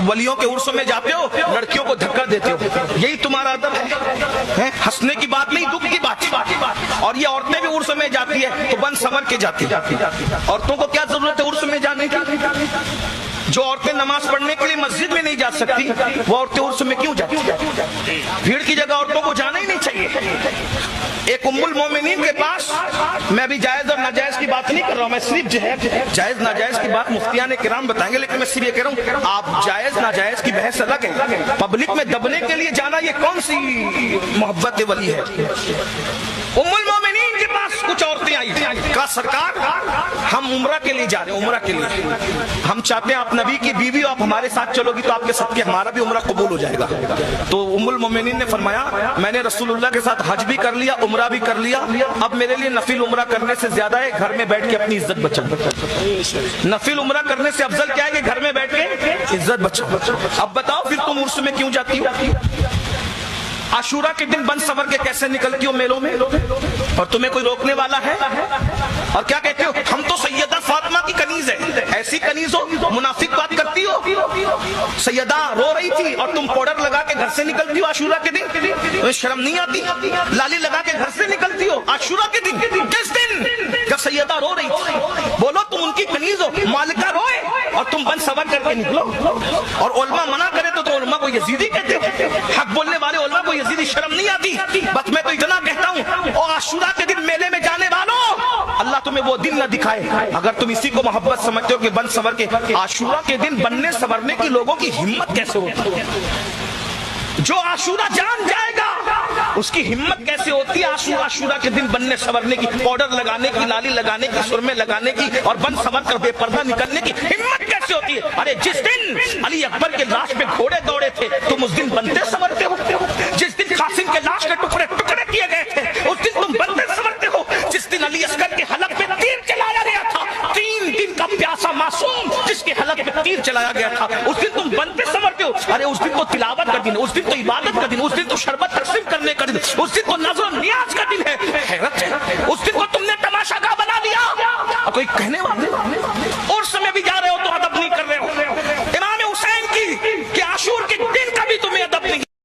वलियों के उर्सों में जाते हो, लड़कियों को धक्का देते हो, यही तुम्हारा अदब है? हंसने की बात नहीं, दुख की बात। और ये औरतें भी उर्स में जाती है तो बन संवर के जाती है। औरतों को क्या जरूरत है उर्स में जाने की? जो औरतें नमाज पढ़ने के लिए मस्जिद में नहीं जा सकती, वो औरतें उर्स में क्यों जाती? भीड़ की जगह औरतों को जाना ही नहीं चाहिए। एक उम्मुल मोमिनीन के पास, मैं अभी जायज और नाजायज की बात नहीं कर रहा हूं, मैं सिर्फ जायज नाजायज की बात मुफ्तियान किराम बताएंगे, लेकिन मैं सिर्फ ये कह रहा हूं, आप जायज नाजायज की बहस अलग है, पब्लिक में दबने के लिए जाना ये कौन सी मोहब्बत वली है? उम्मुल मोमिनीन के पास कुछ औरतें आई, कहा सरकार हम उम्रा के लिए जा रहे हैं, उम्रा के लिए हम चाहते हैं आप नबी की बीवी हो, आप हमारे साथ चलोगी तो आपके सदके हमारा भी उम्रा कबूल हो जाएगा। तो उम्मुल मोमिनीन ने फरमाया मैंने रसूलुल्लाह के साथ हज भी कर लिया, उम्रा भी कर लिया, अब मेरे लिए नफिल उम्रा करने से ज्यादा है घर में बैठ के अपनी इज्जत बचाओ। नफिल उम्रा करने से अफजल क्या है कि घर में बैठ के इज्जत बचाओ। अब बताओ फिर तुम उर्स में क्यों जाती हो? आशूरा के दिन बन सवर के कैसे निकलती हो मेलों में, और तुम्हें कोई रोकने वाला है? और क्या कहते हो हम तो सैयदा फातिमा की कनीज है। ऐसी कनीज हो, मुनाफिक बात करती हो। सैयदा रो रही थी और तुम पाउडर लगा के घर से निकलती हो आशूरा के दिन, तुम्हें शर्म नहीं आती? लाली लगा के घर से निकलती हो आशूरा के दिन, किस दिन? जब सैयदा रो रही थी। बोलो तुम उनकी कनीज हो, मालिका रोए और तुम बन सवर करके निकलो। और उलमा मना करे तो उलमा को यजीदी कहते हो, हक बोलने वाले उलमा को यजीदी शर्म नहीं आती? बस मैं तो इतना कहता हूँ, और आशूरा के दिन मेले में जाने वालों, अल्लाह तुम्हें वो दिन न दिखाए अगर तुम इसी को मोहब्बत समझते हो कि बन सवर के। आशूरा के दिन बनने सवरने की लोगों की हिम्मत कैसे होती है? जो आशूरा जान जाएगा उसकी हिम्मत कैसे होती है आशूरा के दिन बनने सवरने की, पाउडर लगाने की, लाली लगाने की, सुरमे लगाने की और बन सवर कर बेपर्दा निकलने की हिम्मत कैसे होती है? अरे जिस दिन अली अकबर के लाश पे घोड़े दौड़े थे तुम उस दिन बनते सवरते हो। जिस दिन कासिम के लाश के टुकड़े टुकड़े किए गए थे उस दिन तुम बनते सवरते हो। जिस दिन अली असगर के हलक पे तीर चलाया गया था, 3 दिन का प्यासा मासूम जिसके हलक पे तीर चलाया गया था, उस दिन तुम बनते सवरते हो। अरे उस दिन तो तिलावत का दिन, उस दिन तो इबादत का दिन, उस दिन तो शरबत तकसीम करने का दिन, उस दिन तो नज़र नियाज का दिन है। हैरत है, उस दिन को तुमने तमाशा का बना दिया। और कोई कहने वाला